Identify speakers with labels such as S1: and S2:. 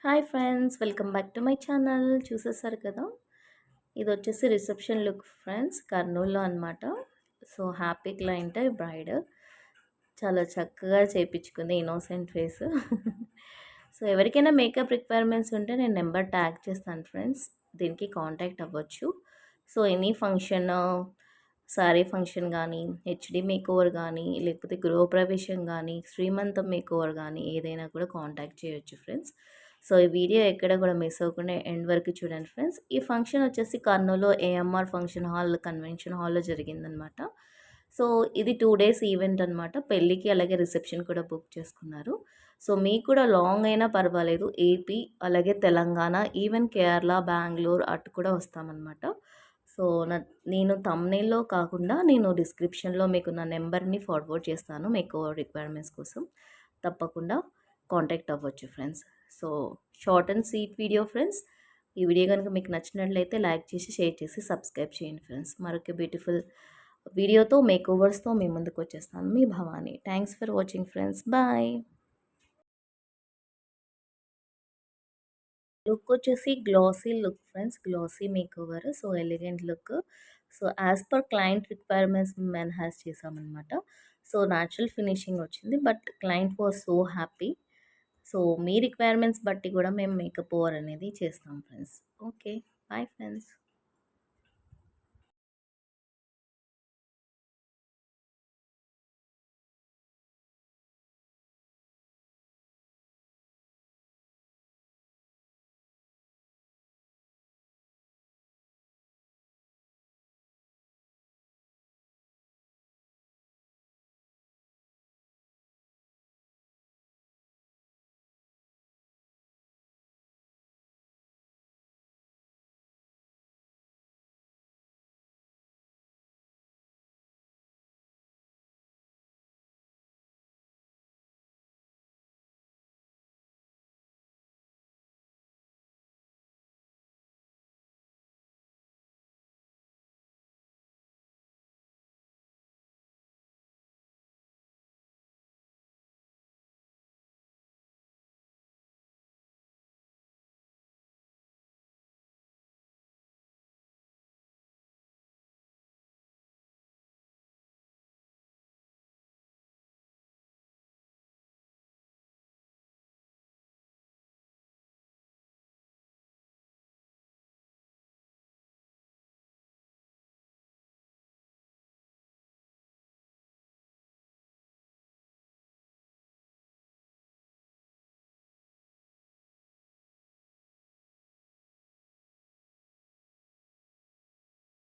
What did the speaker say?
S1: Hi friends, welcome back to my channel. చూసేసారు కదా, ఇది వచ్చేసి రిసెప్షన్ లుక్ ఫ్రెండ్స్, కర్నూలులో అనమాట. సో హ్యాపీ క్లయింట్ బ్రైడ్ చాలా చక్కగా చేయించుకుంది, ఇన్నోసెంట్ ఫేస్. సో ఎవరికైనా మేకప్ రిక్వైర్మెంట్స్ ఉంటే నేను నెంబర్ ట్యాగ్ చేస్తాను ఫ్రెండ్స్, దీనికి కాంటాక్ట్ అవ్వచ్చు. So any function, sorry function కానీ, హెచ్డి మేకోవర్ కానీ, లేకపోతే గృహప్రవేశం కానీ, శ్రీమంతం మేకోవర్ కానీ ఏదైనా కూడా కాంటాక్ట్ చేయొచ్చు ఫ్రెండ్స్. సో ఈ వీడియో ఎక్కడ కూడా మిస్ అవ్వకుండా ఎండ్ వరకు చూడండి ఫ్రెండ్స్. ఈ ఫంక్షన్ వచ్చేసి కర్నూలులో ఏఎంఆర్ ఫంక్షన్ హాల్, కన్వెన్షన్ హాల్లో జరిగిందనమాట. సో ఇది 2 డేస్ ఈవెంట్ అనమాట. పెళ్ళికి అలాగే రిసెప్షన్ కూడా బుక్ చేసుకున్నారు. సో మీకు కూడా లాంగ్ అయినా పర్వాలేదు, ఏపీ అలాగే తెలంగాణ, ఈవెన్ కేరళ, బెంగళూరు అటు కూడా వస్తామన్నమాట. సో నేను థంబ్‌నెయిల్‌లో కాకుండా నేను డిస్క్రిప్షన్‌లో మీకు నా నెంబర్‌ని ఫార్వర్డ్ చేస్తాను మీకు రిక్వైర్మెంట్స్ కోసం. తప్పకుండా కాంటాక్ట్ అవ్వచ్చు friends. So short and sweet video friends. ఈ వీడియో కనుక మీకు నచ్చినట్లయితే లైక్ చేసి, షేర్ చేసి, సబ్స్క్రైబ్ చేయండి ఫ్రెండ్స్. మరొక బ్యూటిఫుల్ వీడియోతో, మేకోవర్స్‌తో మీ ముందుకు వచ్చేస్తాను. మీ Bhavani. Thanks for watching friends. Bye. Look వచ్చేసి glossy look friends, glossy makeover. So elegant look. So as per client requirements మేము ఎన్హాన్స్ చేసామన్నమాట. సో న్యాచురల్ ఫినిషింగ్ వచ్చింది, but client was so happy. So మీ రిక్వైర్మెంట్స్ బట్టి కూడా మేము మేకప్ ఓవర్ అనేది చేస్తాం ఫ్రెండ్స్. Okay, bye friends.